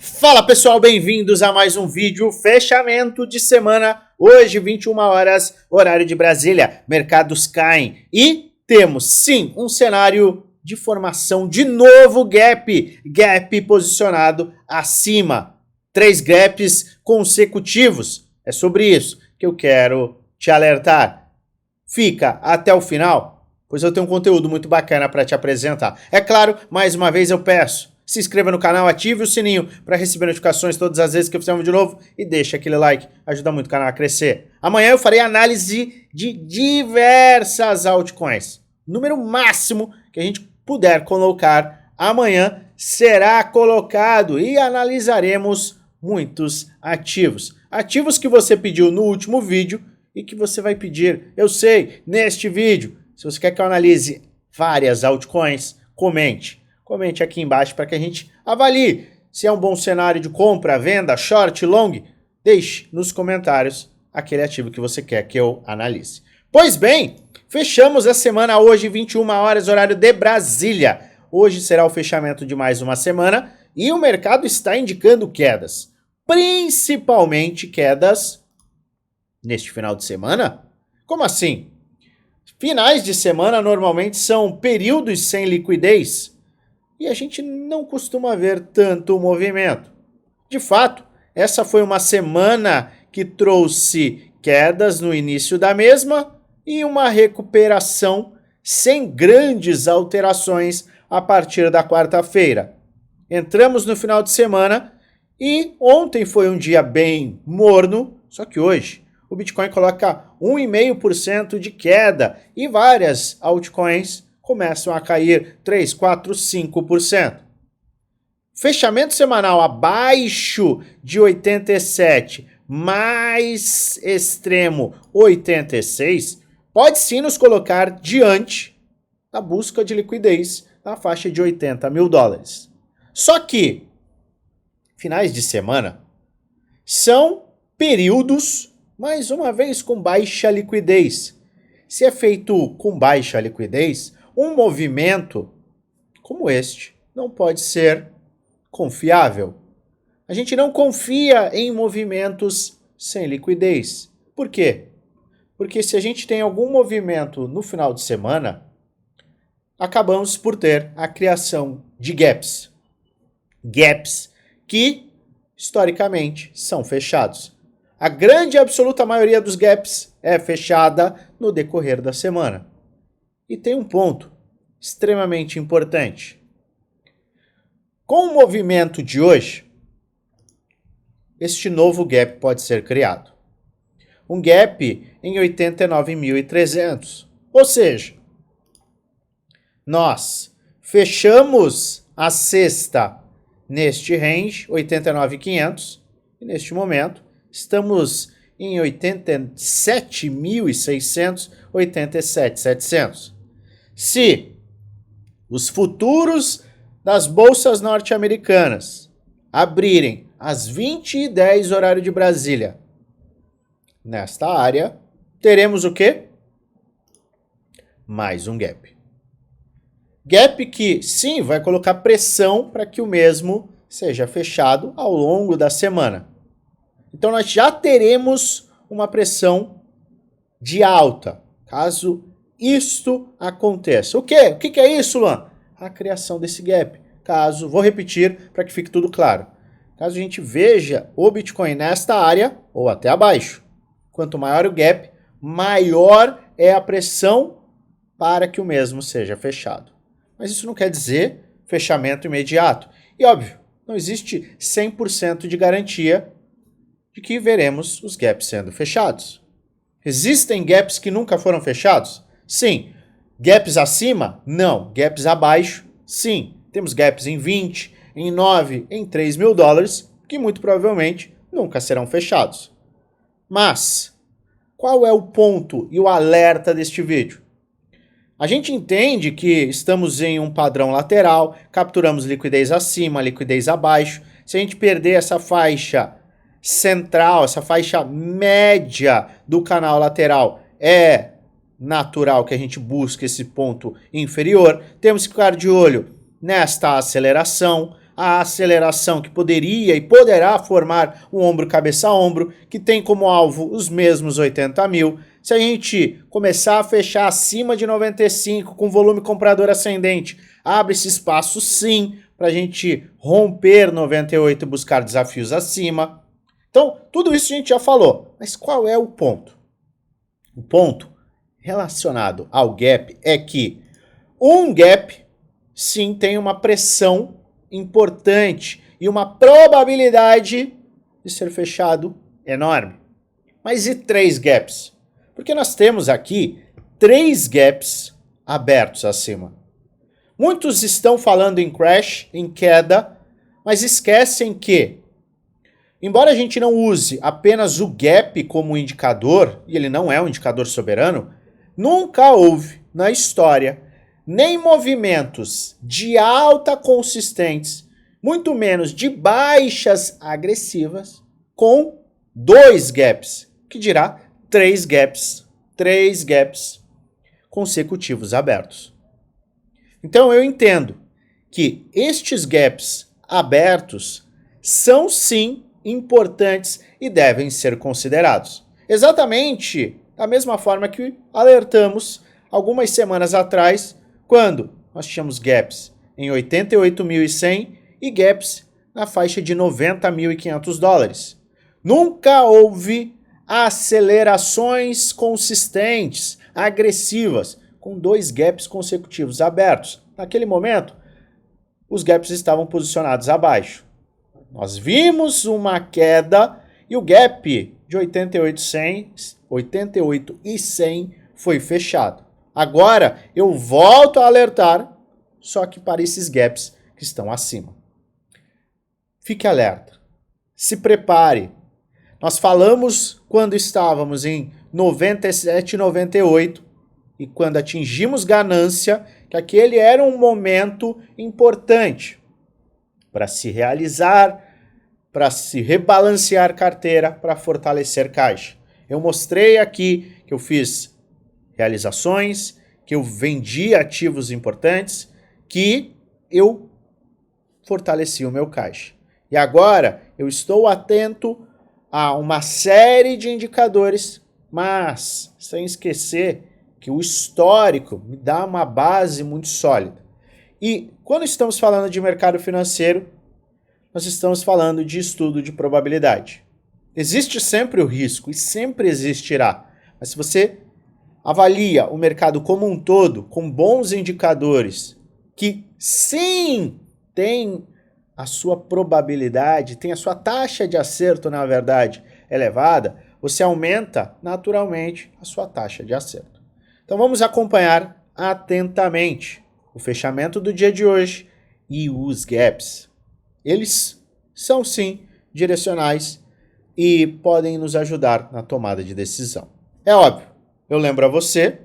Fala pessoal, bem-vindos a mais um vídeo, fechamento de semana, hoje 21 horas, horário de Brasília, mercados caem e temos sim um cenário de formação de novo gap posicionado acima, 3 gaps consecutivos, é sobre isso que eu quero te alertar. Fica até o final, pois eu tenho um conteúdo muito bacana para te apresentar. É claro, mais uma vez eu peço, se inscreva no canal, ative o sininho para receber notificações todas as vezes que eu fizer um vídeo novo e deixa aquele like, ajuda muito o canal a crescer. Amanhã eu farei análise de diversas altcoins. O número máximo que a gente puder colocar amanhã será colocado e analisaremos muitos ativos. Ativos que você pediu no último vídeo e que você vai pedir, eu sei, neste vídeo. Se você quer que eu analise várias altcoins, comente. Comente aqui embaixo para que a gente avalie se é um bom cenário de compra, venda, short, long. Deixe nos comentários aquele ativo que você quer que eu analise. Pois bem, fechamos a semana hoje, 21 horas, horário de Brasília. Hoje será o fechamento de mais uma semana e o mercado está indicando quedas. Principalmente quedas neste final de semana? Como assim? Finais de semana normalmente são períodos sem liquidez. E a gente não costuma ver tanto movimento. De fato, essa foi uma semana que trouxe quedas no início da mesma e uma recuperação sem grandes alterações a partir da quarta-feira. Entramos no final de semana e ontem foi um dia bem morno, só que hoje o Bitcoin coloca 1,5% de queda e várias altcoins começam a cair 3, 4, 5%. Fechamento semanal abaixo de 87, mais extremo 86, pode sim nos colocar diante da busca de liquidez na faixa de 80 mil dólares. Só que finais de semana são períodos, mais uma vez, com baixa liquidez. Se é feito com baixa liquidez, um movimento como este não pode ser confiável. A gente não confia em movimentos sem liquidez. Por quê? Porque se a gente tem algum movimento no final de semana, acabamos por ter a criação de gaps. Gaps que, historicamente, são fechados. A grande e absoluta maioria dos gaps é fechada no decorrer da semana. E tem um ponto extremamente importante. Com o movimento de hoje, este novo gap pode ser criado. Um gap em 89.300. Ou seja, nós fechamos a sexta neste range, 89.500, e neste momento estamos em 87.600, 87.700. Se os futuros das bolsas norte-americanas abrirem às 20h10 horário de Brasília, nesta área, teremos o quê? Mais um gap. Gap que, sim, vai colocar pressão para que o mesmo seja fechado ao longo da semana. Então, nós já teremos uma pressão de alta, caso isto aconteça. O quê? O que é isso, Luan? A criação desse gap. Vou repetir para que fique tudo claro. Caso a gente veja o Bitcoin nesta área ou até abaixo, quanto maior o gap, maior é a pressão para que o mesmo seja fechado. Mas isso não quer dizer fechamento imediato. E óbvio, não existe 100% de garantia de que veremos os gaps sendo fechados. Existem gaps que nunca foram fechados? Sim. Gaps acima? Não. Gaps abaixo? Sim. Temos gaps em 20, em 9, em 3 mil dólares, que muito provavelmente nunca serão fechados. Mas, qual é o ponto e o alerta deste vídeo? A gente entende que estamos em um padrão lateral, capturamos liquidez acima, liquidez abaixo. Se a gente perder essa faixa central, essa faixa média do canal lateral, é natural que a gente busque esse ponto inferior. Temos que ficar de olho nesta aceleração. a aceleração que poderia e poderá formar um ombro cabeça a ombro, que tem como alvo os mesmos 80 mil. Se a gente começar a fechar acima de 95 com volume comprador ascendente, abre-se espaço sim para a gente romper 98 e buscar desafios acima. Então, tudo isso a gente já falou, mas qual é o ponto? O ponto relacionado ao gap é que um gap sim tem uma pressão importante e uma probabilidade de ser fechado enorme. Mas e 3 gaps? Porque nós temos aqui 3 gaps abertos acima. Muitos estão falando em crash, em queda, mas esquecem que, embora a gente não use apenas o gap como indicador, e ele não é um indicador soberano, nunca houve na história nem movimentos de alta consistentes, muito menos de baixas agressivas, com 2 gaps, que dirá 3 gaps consecutivos abertos. Então eu entendo que estes gaps abertos são sim importantes e devem ser considerados. Exatamente da mesma forma que alertamos algumas semanas atrás, quando nós tínhamos gaps em 88.100 e gaps na faixa de 90.500 dólares. Nunca houve acelerações consistentes, agressivas, com 2 gaps consecutivos abertos. Naquele momento, os gaps estavam posicionados abaixo. Nós vimos uma queda e o gap de 88 e 100 foi fechado. Agora eu volto a alertar, só que para esses gaps que estão acima. Fique alerta, se prepare. Nós falamos quando estávamos em 97, 98 e quando atingimos ganância, que aquele era um momento importante para se realizar, para se rebalancear carteira, para fortalecer caixa. Eu mostrei aqui que eu fiz realizações, que eu vendi ativos importantes, que eu fortaleci o meu caixa. E agora eu estou atento a uma série de indicadores, mas sem esquecer que o histórico me dá uma base muito sólida. E quando estamos falando de mercado financeiro, nós estamos falando de estudo de probabilidade. Existe sempre o risco e sempre existirá, mas se você avalia o mercado como um todo, com bons indicadores, que sim, tem a sua probabilidade, tem a sua taxa de acerto, na verdade, elevada, você aumenta naturalmente a sua taxa de acerto. Então vamos acompanhar atentamente o fechamento do dia de hoje e os gaps. Eles são sim direcionais e podem nos ajudar na tomada de decisão. É óbvio, eu lembro a você,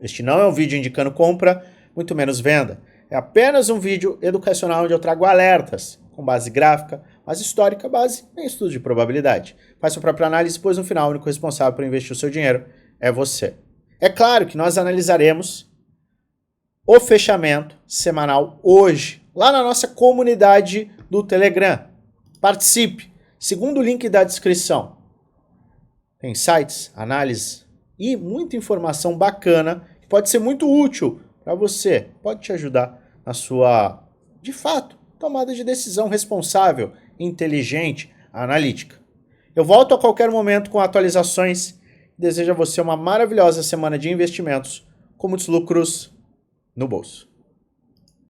este não é um vídeo indicando compra, muito menos venda. É apenas um vídeo educacional onde eu trago alertas com base gráfica, base histórica, base em estudo de probabilidade. Faz sua própria análise, pois no final o único responsável por investir o seu dinheiro é você. É claro que nós analisaremos o fechamento semanal hoje, lá na nossa comunidade do Telegram. Participe, segundo o link da descrição. Tem sites, análises e muita informação bacana que pode ser muito útil para você, pode te ajudar na sua, de fato, tomada de decisão responsável, inteligente, analítica. Eu volto a qualquer momento com atualizações e desejo a você uma maravilhosa semana de investimentos com muitos lucros no bolso.